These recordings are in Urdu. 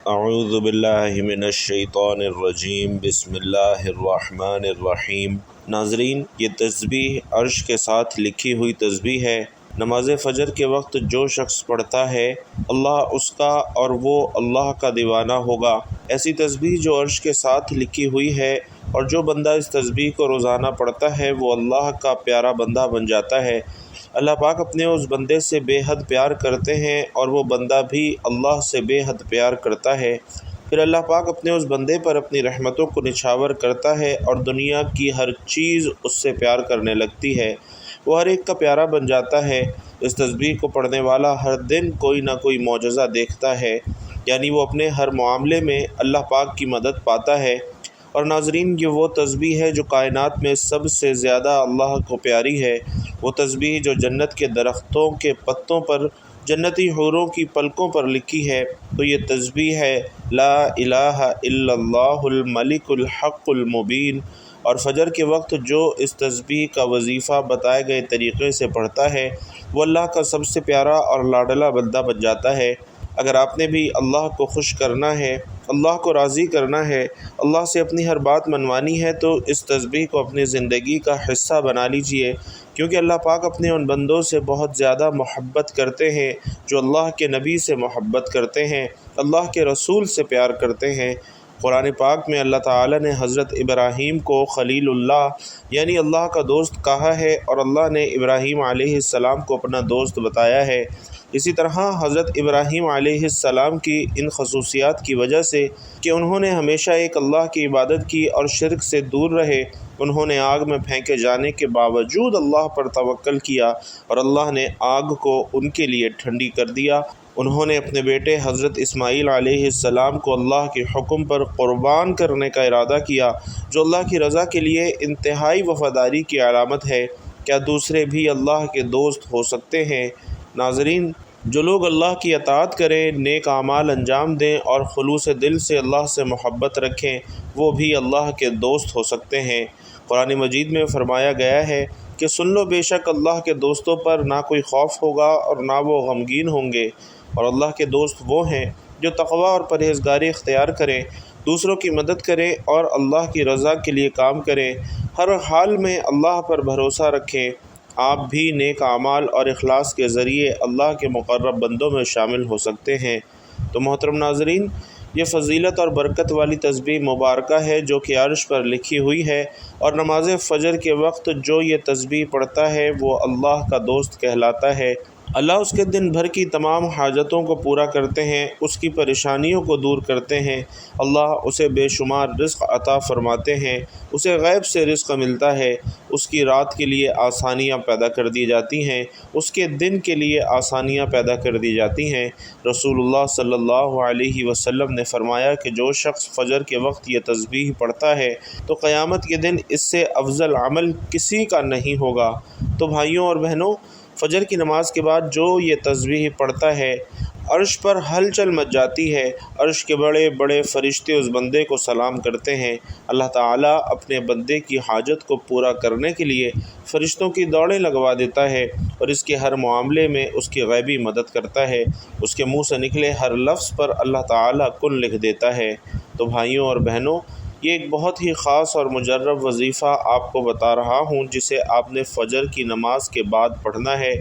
اعوذ باللہ من الشیطان الرجیم، بسم اللہ الرحمن الرحیم۔ ناظرین، یہ تسبیح عرش کے ساتھ لکھی ہوئی تسبیح ہے۔ نماز فجر کے وقت جو شخص پڑھتا ہے اللہ اس کا اور وہ اللہ کا دیوانہ ہوگا۔ ایسی تسبیح جو عرش کے ساتھ لکھی ہوئی ہے، اور جو بندہ اس تسبیح کو روزانہ پڑھتا ہے وہ اللہ کا پیارا بندہ بن جاتا ہے۔ اللہ پاک اپنے اس بندے سے بے حد پیار کرتے ہیں اور وہ بندہ بھی اللہ سے بے حد پیار کرتا ہے۔ پھر اللہ پاک اپنے اس بندے پر اپنی رحمتوں کو نچھاور کرتا ہے اور دنیا کی ہر چیز اس سے پیار کرنے لگتی ہے۔ وہ ہر ایک کا پیارا بن جاتا ہے۔ اس تسبیح کو پڑھنے والا ہر دن کوئی نہ کوئی معجزہ دیکھتا ہے، یعنی وہ اپنے ہر معاملے میں اللہ پاک کی مدد پاتا ہے۔ اور ناظرین، یہ وہ تسبیح ہے جو کائنات میں سب سے زیادہ اللہ کو پیاری ہے۔ وہ تسبیح جو جنت کے درختوں کے پتوں پر، جنتی حوروں کی پلکوں پر لکھی ہے، تو یہ تسبیح ہے لا الہ الا اللہ الملک الحق المبین۔ اور فجر کے وقت جو اس تسبیح کا وظیفہ بتائے گئے طریقے سے پڑھتا ہے وہ اللہ کا سب سے پیارا اور لاڈلا بندہ بن جاتا ہے۔ اگر آپ نے بھی اللہ کو خوش کرنا ہے، اللہ کو راضی کرنا ہے، اللہ سے اپنی ہر بات منوانی ہے، تو اس تسبیح کو اپنی زندگی کا حصہ بنا لیجئے، کیونکہ اللہ پاک اپنے ان بندوں سے بہت زیادہ محبت کرتے ہیں جو اللہ کے نبی سے محبت کرتے ہیں، اللہ کے رسول سے پیار کرتے ہیں۔ قرآن پاک میں اللہ تعالیٰ نے حضرت ابراہیم کو خلیل اللہ یعنی اللہ کا دوست کہا ہے، اور اللہ نے ابراہیم علیہ السلام کو اپنا دوست بتایا ہے۔ اسی طرح حضرت ابراہیم علیہ السلام کی ان خصوصیات کی وجہ سے کہ انہوں نے ہمیشہ ایک اللہ کی عبادت کی اور شرک سے دور رہے، انہوں نے آگ میں پھینکے جانے کے باوجود اللہ پر توکل کیا اور اللہ نے آگ کو ان کے لیے ٹھنڈی کر دیا۔ انہوں نے اپنے بیٹے حضرت اسماعیل علیہ السلام کو اللہ کے حکم پر قربان کرنے کا ارادہ کیا، جو اللہ کی رضا کے لیے انتہائی وفاداری کی علامت ہے۔ کیا دوسرے بھی اللہ کے دوست ہو سکتے ہیں؟ ناظرین، جو لوگ اللہ کی اطاعت کریں، نیک اعمال انجام دیں اور خلوص دل سے اللہ سے محبت رکھیں، وہ بھی اللہ کے دوست ہو سکتے ہیں۔ قرآن مجید میں فرمایا گیا ہے کہ سن لو، بے شک اللہ کے دوستوں پر نہ کوئی خوف ہوگا اور نہ وہ غمگین ہوں گے۔ اور اللہ کے دوست وہ ہیں جو تقوی اور پرہیزگاری اختیار کریں، دوسروں کی مدد کریں اور اللہ کی رضا کے لیے کام کریں، ہر حال میں اللہ پر بھروسہ رکھیں۔ آپ بھی نیک اعمال اور اخلاص کے ذریعے اللہ کے مقرب بندوں میں شامل ہو سکتے ہیں۔ تو محترم ناظرین، یہ فضیلت اور برکت والی تسبیح مبارکہ ہے جو کہ عرش پر لکھی ہوئی ہے، اور نماز فجر کے وقت جو یہ تسبیح پڑھتا ہے وہ اللہ کا دوست کہلاتا ہے۔ اللہ اس کے دن بھر کی تمام حاجتوں کو پورا کرتے ہیں، اس کی پریشانیوں کو دور کرتے ہیں۔ اللہ اسے بے شمار رزق عطا فرماتے ہیں، اسے غیب سے رزق ملتا ہے، اس کی رات کے لیے آسانیاں پیدا کر دی جاتی ہیں، اس کے دن کے لیے آسانیاں پیدا کر دی جاتی ہیں۔ رسول اللہ صلی اللہ علیہ وسلم نے فرمایا کہ جو شخص فجر کے وقت یہ تسبیح پڑھتا ہے تو قیامت کے دن اس سے افضل عمل کسی کا نہیں ہوگا۔ تو بھائیوں اور بہنوں، فجر کی نماز کے بعد جو یہ تسبیح پڑھتا ہے، عرش پر ہلچل مچ جاتی ہے، عرش کے بڑے بڑے فرشتے اس بندے کو سلام کرتے ہیں۔ اللہ تعالیٰ اپنے بندے کی حاجت کو پورا کرنے کے لیے فرشتوں کی دوڑیں لگوا دیتا ہے اور اس کے ہر معاملے میں اس کی غیبی مدد کرتا ہے۔ اس کے منہ سے نکلے ہر لفظ پر اللہ تعالیٰ کن لکھ دیتا ہے۔ تو بھائیوں اور بہنوں، یہ ایک بہت ہی خاص اور مجرب وظیفہ آپ کو بتا رہا ہوں جسے آپ نے فجر کی نماز کے بعد پڑھنا ہے۔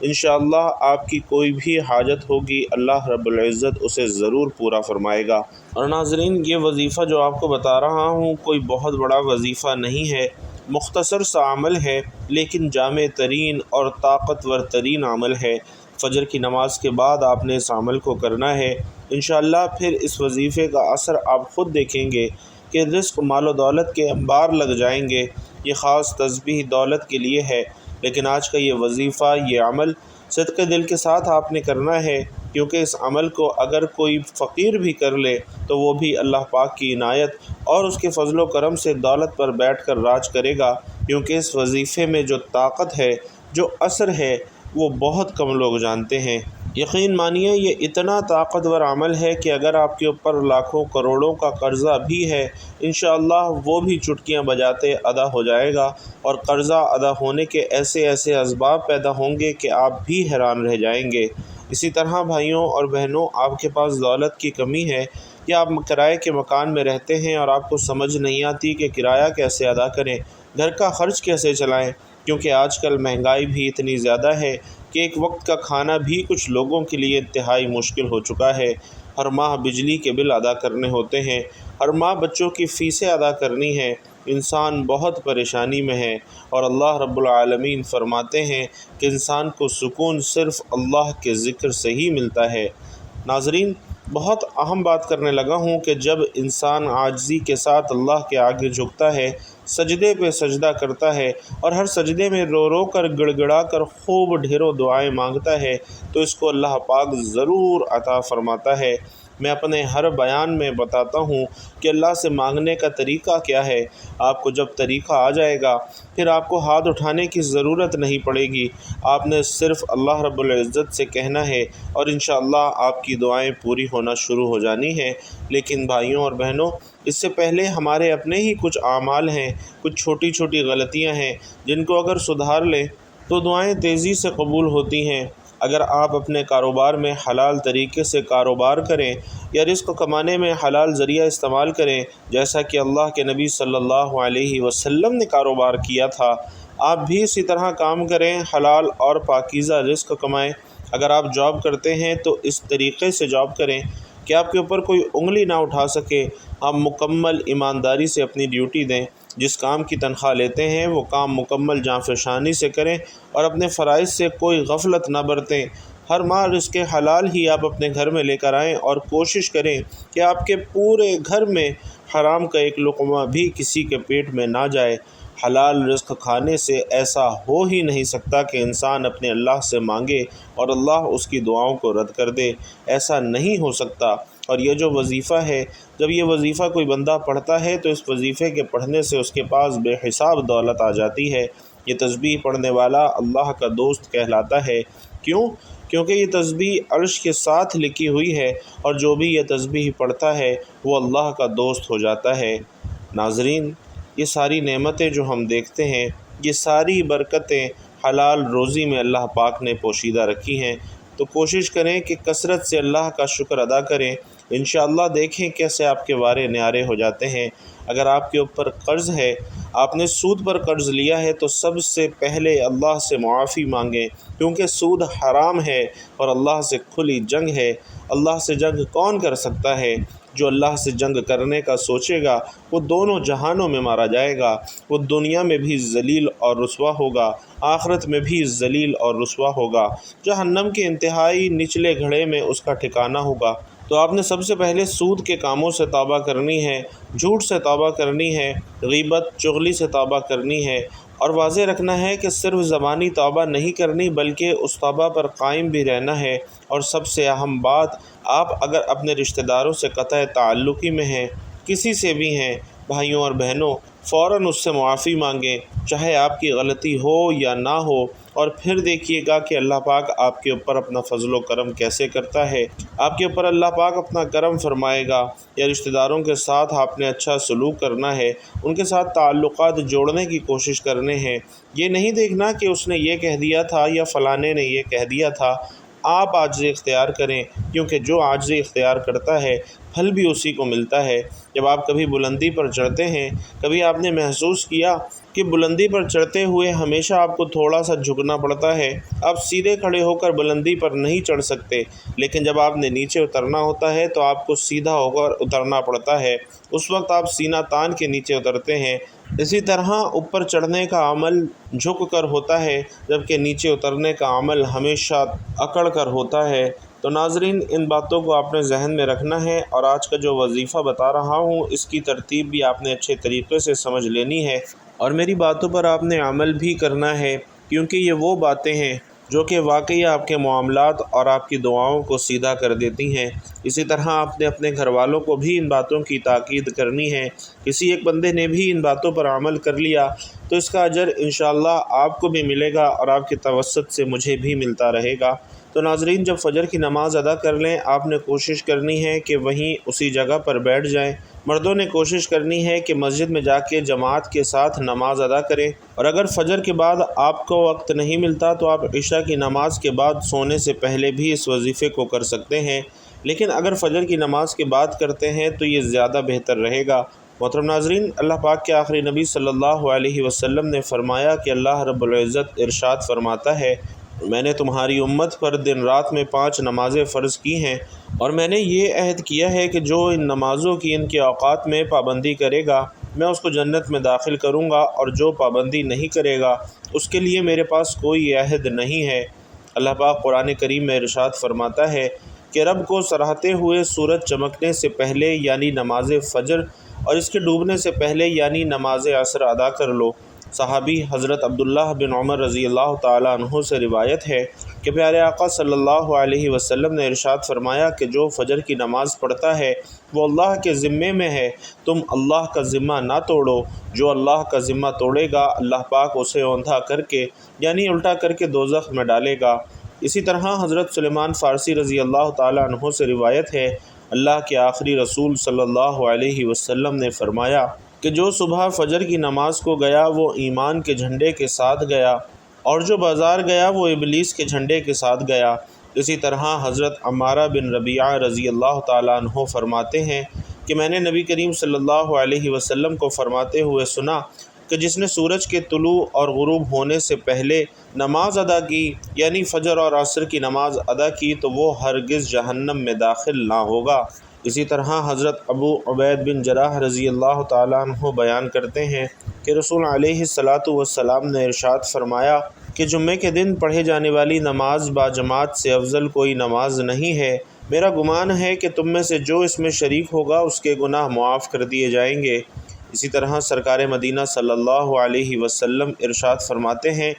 انشاءاللہ آپ کی کوئی بھی حاجت ہوگی اللہ رب العزت اسے ضرور پورا فرمائے گا۔ اور ناظرین، یہ وظیفہ جو آپ کو بتا رہا ہوں کوئی بہت بڑا وظیفہ نہیں ہے، مختصر سا عمل ہے، لیکن جامع ترین اور طاقتور ترین عمل ہے۔ فجر کی نماز کے بعد آپ نے اس عمل کو کرنا ہے۔ انشاءاللہ پھر اس وظیفے کا اثر آپ خود دیکھیں گے کہ رزق، مال و دولت کے انبار لگ جائیں گے۔ یہ خاص تسبیح دولت کے لیے ہے، لیکن آج کا یہ وظیفہ، یہ عمل صدقے دل کے ساتھ آپ نے کرنا ہے، کیونکہ اس عمل کو اگر کوئی فقیر بھی کر لے تو وہ بھی اللہ پاک کی عنایت اور اس کے فضل و کرم سے دولت پر بیٹھ کر راج کرے گا، کیونکہ اس وظیفے میں جو طاقت ہے، جو اثر ہے، وہ بہت کم لوگ جانتے ہیں۔ یقین مانیے یہ اتنا طاقتور عمل ہے کہ اگر آپ کے اوپر لاکھوں کروڑوں کا قرضہ بھی ہے، انشاءاللہ وہ بھی چٹکیاں بجاتے ادا ہو جائے گا، اور قرضہ ادا ہونے کے ایسے ایسے اسباب پیدا ہوں گے کہ آپ بھی حیران رہ جائیں گے۔ اسی طرح بھائیوں اور بہنوں، آپ کے پاس دولت کی کمی ہے یا آپ کرائے کے مکان میں رہتے ہیں اور آپ کو سمجھ نہیں آتی کہ کرایہ کیسے ادا کریں، گھر کا خرچ کیسے چلائیں، کیونکہ آج کل مہنگائی بھی اتنی زیادہ ہے کہ ایک وقت کا کھانا بھی کچھ لوگوں کے لیے انتہائی مشکل ہو چکا ہے۔ ہر ماہ بجلی کے بل ادا کرنے ہوتے ہیں، ہر ماہ بچوں کی فیسیں ادا کرنی ہیں، انسان بہت پریشانی میں ہے، اور اللہ رب العالمین فرماتے ہیں کہ انسان کو سکون صرف اللہ کے ذکر سے ہی ملتا ہے۔ ناظرین، بہت اہم بات کرنے لگا ہوں کہ جب انسان عاجزی کے ساتھ اللہ کے آگے جھکتا ہے، سجدے پہ سجدہ کرتا ہے اور ہر سجدے میں رو رو کر گڑ گڑا کر خوب ڈھیروں دعائیں مانگتا ہے تو اس کو اللہ پاک ضرور عطا فرماتا ہے۔ میں اپنے ہر بیان میں بتاتا ہوں کہ اللہ سے مانگنے کا طریقہ کیا ہے۔ آپ کو جب طریقہ آ جائے گا پھر آپ کو ہاتھ اٹھانے کی ضرورت نہیں پڑے گی، آپ نے صرف اللہ رب العزت سے کہنا ہے اور انشاءاللہ آپ کی دعائیں پوری ہونا شروع ہو جانی ہیں۔ لیکن بھائیوں اور بہنوں، اس سے پہلے ہمارے اپنے ہی کچھ اعمال ہیں، کچھ چھوٹی چھوٹی غلطیاں ہیں جن کو اگر سدھار لیں تو دعائیں تیزی سے قبول ہوتی ہیں۔ اگر آپ اپنے کاروبار میں حلال طریقے سے کاروبار کریں یا رزق کمانے میں حلال ذریعہ استعمال کریں، جیسا کہ اللہ کے نبی صلی اللہ علیہ وسلم نے کاروبار کیا تھا، آپ بھی اسی طرح کام کریں، حلال اور پاکیزہ رزق کمائیں۔ اگر آپ جاب کرتے ہیں تو اس طریقے سے جاب کریں کہ آپ کے اوپر کوئی انگلی نہ اٹھا سکے، آپ مکمل ایمانداری سے اپنی ڈیوٹی دیں، جس کام کی تنخواہ لیتے ہیں وہ کام مکمل جانفشانی سے کریں اور اپنے فرائض سے کوئی غفلت نہ برتیں۔ ہر ماہ رزق حلال ہی آپ اپنے گھر میں لے کر آئیں اور کوشش کریں کہ آپ کے پورے گھر میں حرام کا ایک لقمہ بھی کسی کے پیٹ میں نہ جائے۔ حلال رزق کھانے سے ایسا ہو ہی نہیں سکتا کہ انسان اپنے اللہ سے مانگے اور اللہ اس کی دعاؤں کو رد کر دے، ایسا نہیں ہو سکتا۔ اور یہ جو وظیفہ ہے، جب یہ وظیفہ کوئی بندہ پڑھتا ہے تو اس وظیفے کے پڑھنے سے اس کے پاس بے حساب دولت آ جاتی ہے۔ یہ تسبیح پڑھنے والا اللہ کا دوست کہلاتا ہے۔ کیوں؟ کیونکہ یہ تسبیح عرش کے ساتھ لکھی ہوئی ہے اور جو بھی یہ تسبیح پڑھتا ہے وہ اللہ کا دوست ہو جاتا ہے۔ ناظرین، یہ ساری نعمتیں جو ہم دیکھتے ہیں، یہ ساری برکتیں حلال روزی میں اللہ پاک نے پوشیدہ رکھی ہیں، تو کوشش کریں کہ کثرت سے اللہ کا شکر ادا کریں۔ انشاءاللہ دیکھیں کیسے آپ کے وارے نیارے ہو جاتے ہیں۔ اگر آپ کے اوپر قرض ہے، آپ نے سود پر قرض لیا ہے، تو سب سے پہلے اللہ سے معافی مانگیں، کیونکہ سود حرام ہے اور اللہ سے کھلی جنگ ہے۔ اللہ سے جنگ کون کر سکتا ہے؟ جو اللہ سے جنگ کرنے کا سوچے گا وہ دونوں جہانوں میں مارا جائے گا، وہ دنیا میں بھی ذلیل اور رسوا ہوگا، آخرت میں بھی ذلیل اور رسوا ہوگا، جہنم کے انتہائی نچلے گھڑے میں اس کا ٹھکانہ ہوگا۔ تو آپ نے سب سے پہلے سود کے کاموں سے توبہ کرنی ہے، جھوٹ سے توبہ کرنی ہے، غیبت چغلی سے توبہ کرنی ہے، اور واضح رکھنا ہے کہ صرف زبانی توبہ نہیں کرنی بلکہ اس توبہ پر قائم بھی رہنا ہے۔ اور سب سے اہم بات، آپ اگر اپنے رشتہ داروں سے قطع تعلقی میں ہیں، کسی سے بھی ہیں، بھائیوں اور بہنوں، فوراً اس سے معافی مانگیں، چاہے آپ کی غلطی ہو یا نہ ہو، اور پھر دیکھیے گا کہ اللہ پاک آپ کے اوپر اپنا فضل و کرم کیسے کرتا ہے۔ آپ کے اوپر اللہ پاک اپنا کرم فرمائے گا۔ یا رشتہ داروں کے ساتھ آپ نے اچھا سلوک کرنا ہے، ان کے ساتھ تعلقات جوڑنے کی کوشش کرنے ہیں۔ یہ نہیں دیکھنا کہ اس نے یہ کہہ دیا تھا یا فلانے نے یہ کہہ دیا تھا۔ آپ عاجزی اختیار کریں، کیونکہ جو عاجزی اختیار کرتا ہے پھل بھی اسی کو ملتا ہے۔ جب آپ کبھی بلندی پر چڑھتے ہیں، کبھی آپ نے محسوس کیا کہ بلندی پر چڑھتے ہوئے ہمیشہ آپ کو تھوڑا سا جھکنا پڑتا ہے، آپ سیدھے کھڑے ہو کر بلندی پر نہیں چڑھ سکتے، لیکن جب آپ نے نیچے اترنا ہوتا ہے تو آپ کو سیدھا ہو کر اترنا پڑتا ہے، اس وقت آپ سینہ تان کے نیچے اترتے ہیں۔ اسی طرح اوپر چڑھنے کا عمل جھک کر ہوتا ہے، جبکہ نیچے اترنے کا عمل ہمیشہ اکڑ کر ہوتا ہے۔ تو ناظرین، ان باتوں کو آپ نے ذہن میں رکھنا ہے، اور آج کا جو وظیفہ بتا رہا ہوں اس کی ترتیب بھی آپ نے اچھے طریقے سے سمجھ لینی ہے، اور میری باتوں پر آپ نے عمل بھی کرنا ہے، کیونکہ یہ وہ باتیں ہیں جو کہ واقعی آپ کے معاملات اور آپ کی دعاؤں کو سیدھا کر دیتی ہیں۔ اسی طرح آپ نے اپنے گھر والوں کو بھی ان باتوں کی تاکید کرنی ہے۔ کسی ایک بندے نے بھی ان باتوں پر عمل کر لیا تو اس کا اجر انشاءاللہ آپ کو بھی ملے گا اور آپ کے توسط سے مجھے بھی ملتا رہے گا۔ تو ناظرین، جب فجر کی نماز ادا کر لیں، آپ نے کوشش کرنی ہے کہ وہیں اسی جگہ پر بیٹھ جائیں۔ مردوں نے کوشش کرنی ہے کہ مسجد میں جا کے جماعت کے ساتھ نماز ادا کریں، اور اگر فجر کے بعد آپ کو وقت نہیں ملتا تو آپ عشاء کی نماز کے بعد سونے سے پہلے بھی اس وظیفے کو کر سکتے ہیں۔ لیکن اگر فجر کی نماز کی بات کرتے ہیں تو یہ زیادہ بہتر رہے گا۔ محترم ناظرین، اللہ پاک کے آخری نبی صلی اللہ علیہ وسلم نے فرمایا کہ اللہ رب العزت ارشاد فرماتا ہے، میں نے تمہاری امت پر دن رات میں 5 نمازیں فرض کی ہیں، اور میں نے یہ عہد کیا ہے کہ جو ان نمازوں کی ان کے اوقات میں پابندی کرے گا میں اس کو جنت میں داخل کروں گا، اور جو پابندی نہیں کرے گا اس کے لیے میرے پاس کوئی عہد نہیں ہے۔ اللہ پاک قرآن کریم میں ارشاد فرماتا ہے کہ رب کو سراہتے ہوئے سورج چمکنے سے پہلے یعنی نماز فجر اور اس کے ڈوبنے سے پہلے یعنی نماز عصر ادا کر لو۔ صحابی حضرت عبداللہ بن عمر رضی اللہ تعالیٰ عنہ سے روایت ہے کہ پیارے آقا صلی اللہ علیہ وسلم نے ارشاد فرمایا کہ جو فجر کی نماز پڑھتا ہے وہ اللہ کے ذمے میں ہے، تم اللہ کا ذمہ نہ توڑو، جو اللہ کا ذمہ توڑے گا اللہ پاک اسے اوندھا کر کے یعنی الٹا کر کے دوزخ میں ڈالے گا۔ اسی طرح حضرت سلیمان فارسی رضی اللہ تعالیٰ عنہ سے روایت ہے، اللہ کے آخری رسول صلی اللہ علیہ وسلم نے فرمایا کہ جو صبح فجر کی نماز کو گیا وہ ایمان کے جھنڈے کے ساتھ گیا، اور جو بازار گیا وہ ابلیس کے جھنڈے کے ساتھ گیا۔ اسی طرح حضرت عمارہ بن ربیعہ رضی اللہ تعالیٰ عنہ فرماتے ہیں کہ میں نے نبی کریم صلی اللہ علیہ وسلم کو فرماتے ہوئے سنا کہ جس نے سورج کے طلوع اور غروب ہونے سے پہلے نماز ادا کی یعنی فجر اور عصر کی نماز ادا کی تو وہ ہرگز جہنم میں داخل نہ ہوگا۔ اسی طرح حضرت ابو عبید بن جراح رضی اللہ تعالیٰ عنہ بیان کرتے ہیں کہ رسول علیہ السلام نے ارشاد فرمایا کہ جمعے کے دن پڑھے جانے والی نماز باجماعت سے افضل کوئی نماز نہیں ہے۔ میرا گمان ہے کہ تم میں سے جو اس میں شریک ہوگا اس کے گناہ معاف کر دیے جائیں گے۔ اسی طرح سرکار مدینہ صلی اللہ علیہ وسلم ارشاد فرماتے ہیں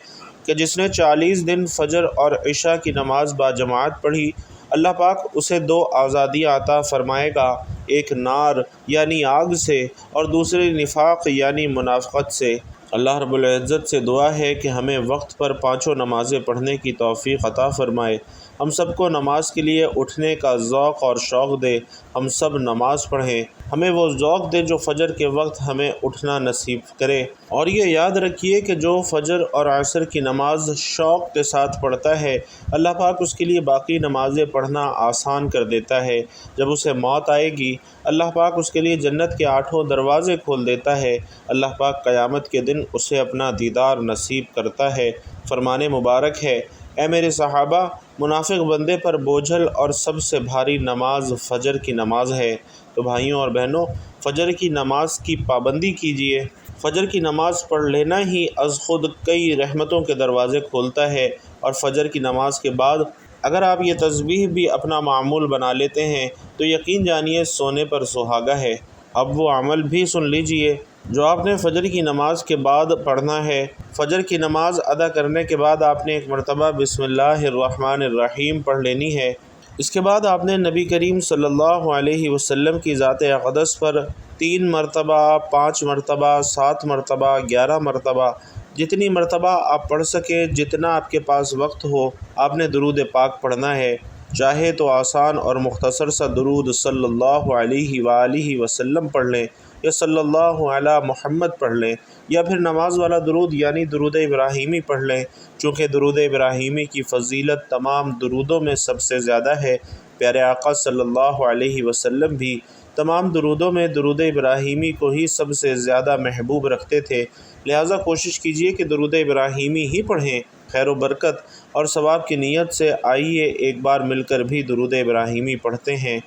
کہ جس نے 40 دن فجر اور عشاء کی نماز باجماعت پڑھی اللہ پاک اسے 2 آزادیاں عطا فرمائے گا، ایک نار یعنی آگ سے اور دوسری نفاق یعنی منافقت سے۔ اللہ رب العزت سے دعا ہے کہ ہمیں وقت پر 5 نمازیں پڑھنے کی توفیق عطا فرمائے، ہم سب کو نماز کے لیے اٹھنے کا ذوق اور شوق دے، ہم سب نماز پڑھیں، ہمیں وہ ذوق دے جو فجر کے وقت ہمیں اٹھنا نصیب کرے۔ اور یہ یاد رکھیے کہ جو فجر اور عصر کی نماز شوق کے ساتھ پڑھتا ہے اللہ پاک اس کے لیے باقی نمازیں پڑھنا آسان کر دیتا ہے۔ جب اسے موت آئے گی اللہ پاک اس کے لیے جنت کے 8 دروازے کھول دیتا ہے، اللہ پاک قیامت کے دن اسے اپنا دیدار نصیب کرتا ہے۔ فرمان مبارک ہے، اے میرے صحابہ، منافق بندے پر بوجھل اور سب سے بھاری نماز فجر کی نماز ہے۔ تو بھائیوں اور بہنوں، فجر کی نماز کی پابندی کیجیے۔ فجر کی نماز پڑھ لینا ہی از خود کئی رحمتوں کے دروازے کھولتا ہے، اور فجر کی نماز کے بعد اگر آپ یہ تسبیح بھی اپنا معمول بنا لیتے ہیں تو یقین جانیے سونے پر سہاگا ہے۔ اب وہ عمل بھی سن لیجئے جو آپ نے فجر کی نماز کے بعد پڑھنا ہے۔ فجر کی نماز ادا کرنے کے بعد آپ نے ایک مرتبہ بسم اللہ الرحمن الرحیم پڑھ لینی ہے۔ اس کے بعد آپ نے نبی کریم صلی اللہ علیہ وسلم کی ذات اقدس پر 3 مرتبہ، 5 مرتبہ، 7 مرتبہ، 11 مرتبہ، جتنی مرتبہ آپ پڑھ سکیں، جتنا آپ کے پاس وقت ہو، آپ نے درود پاک پڑھنا ہے۔ چاہے تو آسان اور مختصر سا درود صلی اللہ علیہ وآلہ وسلم پڑھ لیں، یا صلی اللہ علی محمد پڑھ لیں، یا پھر نماز والا درود یعنی درود ابراہیمی پڑھ لیں، چونکہ درود ابراہیمی کی فضیلت تمام درودوں میں سب سے زیادہ ہے۔ پیارے آقا صلی اللہ علیہ وسلم بھی تمام درودوں میں درود ابراہیمی کو ہی سب سے زیادہ محبوب رکھتے تھے، لہٰذا کوشش کیجیے کہ درود ابراہیمی ہی پڑھیں۔ خیر و برکت اور ثواب کی نیت سے آئیے ایک بار مل کر بھی درود ابراہیمی پڑھتے ہیں۔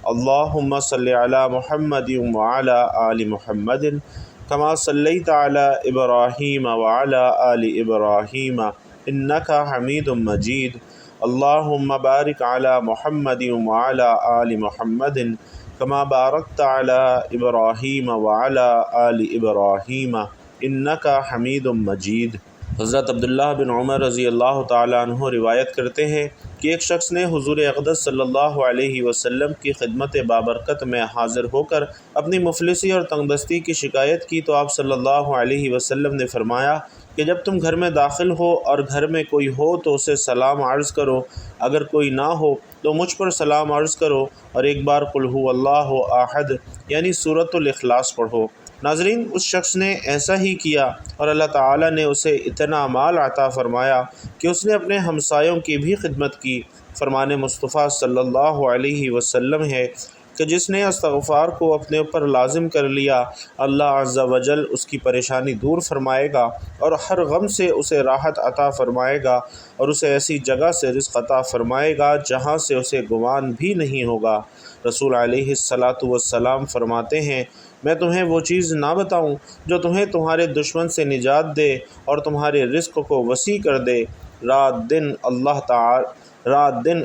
اللہم صلی علی محمد وعلی آل محمد کما صلیت علی ابراہیم وعلی آل ابراہیم انک حمید مجید۔ اللہم بارک علی محمد وعلی آل محمد کما بارکت علی ابراہیم وعلی آل ابراہیم انک حمید مجید۔ حضرت عبداللہ بن عمر رضی اللہ تعالیٰ عنہ روایت کرتے ہیں کہ ایک شخص نے حضور اقدس صلی اللہ علیہ وسلم کی خدمت بابرکت میں حاضر ہو کر اپنی مفلسی اور تنگ دستی کی شکایت کی تو آپ صلی اللہ علیہ وسلم نے فرمایا کہ جب تم گھر میں داخل ہو اور گھر میں کوئی ہو تو اسے سلام عرض کرو، اگر کوئی نہ ہو تو مجھ پر سلام عرض کرو، اور ایک بار قل هو اللہ احد یعنی سورۃ الاخلاص پڑھو۔ ناظرین، اس شخص نے ایسا ہی کیا اور اللہ تعالیٰ نے اسے اتنا مال عطا فرمایا کہ اس نے اپنے ہمسایوں کی بھی خدمت کی۔ فرمان مصطفیٰ صلی اللہ علیہ وسلم ہے کہ جس نے استغفار کو اپنے اوپر لازم کر لیا، اللہ عز و جل اس کی پریشانی دور فرمائے گا اور ہر غم سے اسے راحت عطا فرمائے گا، اور اسے ایسی جگہ سے رزق عطا فرمائے گا جہاں سے اسے گمان بھی نہیں ہوگا۔ رسول علیہ السلام فرماتے ہیں، میں تمہیں وہ چیز نہ بتاؤں جو تمہیں تمہارے دشمن سے نجات دے اور تمہارے رزق کو وسیع کر دے۔ رات دن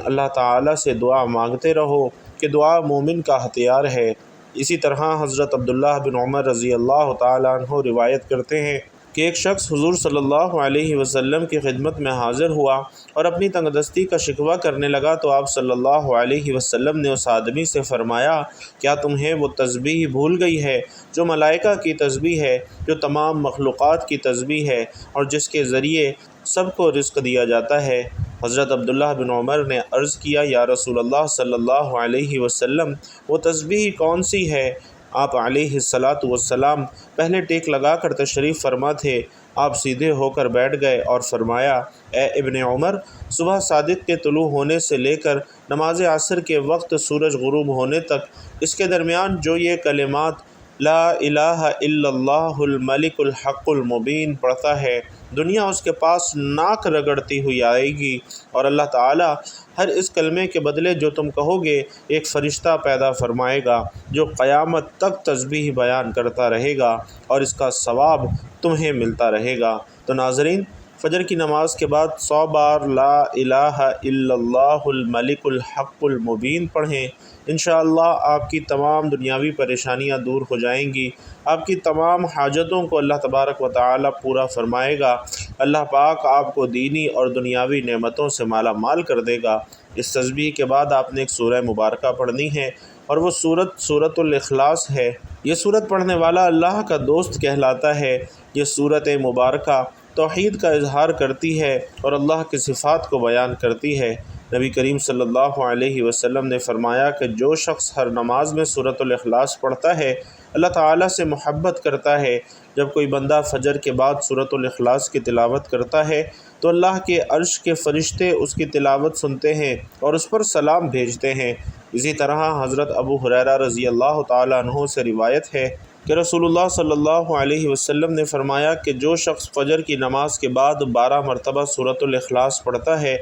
اللہ تعالیٰ سے دعا مانگتے رہو کہ دعا مومن کا ہتھیار ہے۔ اسی طرح حضرت عبداللہ بن عمر رضی اللہ تعالیٰ عنہ روایت کرتے ہیں کہ ایک شخص حضور صلی اللہ علیہ وسلم کی خدمت میں حاضر ہوا اور اپنی تنگ دستی کا شکوہ کرنے لگا، تو آپ صلی اللہ علیہ وسلم نے اس آدمی سے فرمایا، کیا تمہیں وہ تسبیح بھول گئی ہے جو ملائکہ کی تسبیح ہے، جو تمام مخلوقات کی تسبیح ہے اور جس کے ذریعے سب کو رزق دیا جاتا ہے؟ حضرت عبداللہ بن عمر نے عرض کیا، یا رسول اللہ صلی اللہ علیہ وسلم، وہ تسبیح کون سی ہے؟ آپ علیہ السلام پہلے ٹیک لگا کر تشریف فرما تھے۔ آپ سیدھے ہو کر بیٹھ گئے اور فرمایا، اے ابن عمر، صبح صادق کے طلوع ہونے سے لے کر نماز عصر کے وقت سورج غروب ہونے تک اس کے درمیان جو یہ کلمات لا الہ الا اللہ الملک الحق المبین پڑھتا ہے، دنیا اس کے پاس ناک رگڑتی ہوئی آئے گی، اور اللہ تعالیٰ ہر اس کلمے کے بدلے جو تم کہو گے ایک فرشتہ پیدا فرمائے گا جو قیامت تک تسبیح بیان کرتا رہے گا، اور اس کا ثواب تمہیں ملتا رہے گا۔ تو ناظرین، فجر کی نماز کے بعد 100 بار لا الہ الا اللہ الملک الحق المبین پڑھیں۔ انشاءاللہ آپ کی تمام دنیاوی پریشانیاں دور ہو جائیں گی، آپ کی تمام حاجتوں کو اللہ تبارک و تعالی پورا فرمائے گا۔ اللہ پاک آپ کو دینی اور دنیاوی نعمتوں سے مالا مال کر دے گا۔ اس تسبیح کے بعد آپ نے ایک سورہ مبارکہ پڑھنی ہے، اور وہ سورۃ الاخلاص ہے۔ یہ سورت پڑھنے والا اللہ کا دوست کہلاتا ہے۔ یہ سورت مبارکہ توحید کا اظہار کرتی ہے اور اللہ کی صفات کو بیان کرتی ہے۔ نبی کریم صلی اللہ علیہ وسلم نے فرمایا کہ جو شخص ہر نماز میں سورۃ الاخلاص پڑھتا ہے، اللہ تعالیٰ سے محبت کرتا ہے۔ جب کوئی بندہ فجر کے بعد سورۃ الاخلاص کی تلاوت کرتا ہے تو اللہ کے عرش کے فرشتے اس کی تلاوت سنتے ہیں اور اس پر سلام بھیجتے ہیں۔ اسی طرح حضرت ابو ہریرہ رضی اللہ تعالیٰ عنہ سے روایت ہے کہ رسول اللہ صلی اللہ علیہ وسلم نے فرمایا کہ جو شخص فجر کی نماز کے بعد 12 مرتبہ سورۃ الاخلاص پڑھتا ہے،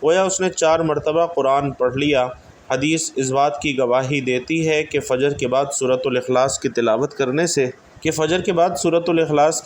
گویا اس نے 4 مرتبہ قرآن پڑھ لیا۔ حدیث اس بات کی گواہی دیتی ہے کہ فجر کے بعد سورۃ الاخلاص کی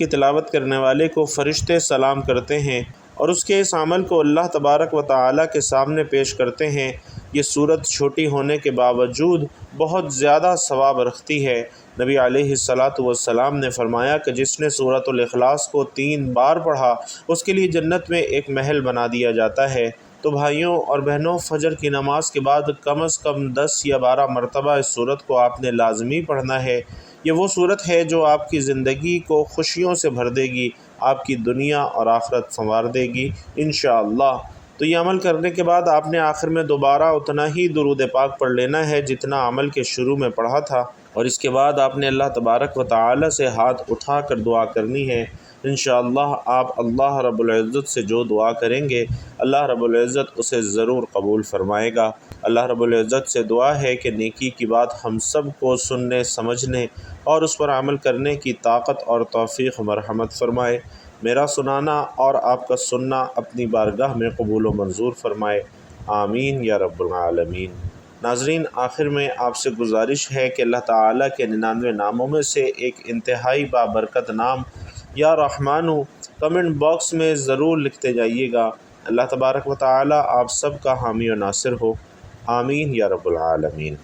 تلاوت کرنے والے کو فرشتے سلام کرتے ہیں اور اس کے اس عمل کو اللہ تبارک و تعالیٰ کے سامنے پیش کرتے ہیں۔ یہ سورت چھوٹی ہونے کے باوجود بہت زیادہ ثواب رکھتی ہے۔ نبی علیہ السلام نے فرمایا کہ جس نے سورۃ الاخلاص کو 3 بار پڑھا اس کے لیے جنت میں ایک محل بنا دیا جاتا ہے۔ تو بھائیوں اور بہنوں، فجر کی نماز کے بعد کم از کم 10 یا 12 مرتبہ اس سورت کو آپ نے لازمی پڑھنا ہے۔ یہ وہ سورت ہے جو آپ کی زندگی کو خوشیوں سے بھر دے گی، آپ کی دنیا اور آخرت سنوار دے گی انشاءاللہ۔ تو یہ عمل کرنے کے بعد آپ نے آخر میں دوبارہ اتنا ہی درود پاک پڑھ لینا ہے جتنا عمل کے شروع میں پڑھا تھا، اور اس کے بعد آپ نے اللہ تبارک و تعالی سے ہاتھ اٹھا کر دعا کرنی ہے۔ انشاءاللہ آپ اللہ رب العزت سے جو دعا کریں گے، اللہ رب العزت اسے ضرور قبول فرمائے گا۔ اللہ رب العزت سے دعا ہے کہ نیکی کی بات ہم سب کو سننے، سمجھنے اور اس پر عمل کرنے کی طاقت اور توفیق مرحمت فرمائے۔ میرا سنانا اور آپ کا سننا اپنی بارگاہ میں قبول و منظور فرمائے، آمین یا رب العالمین۔ ناظرین، آخر میں آپ سے گزارش ہے کہ اللہ تعالیٰ کے 99 ناموں میں سے ایک انتہائی بابرکت نام یا رحمانو کمنٹ باکس میں ضرور لکھتے جائیے گا۔ اللہ تبارک و تعالیٰ آپ سب کا حامی و ناصر ہو، آمین یا رب العالمین۔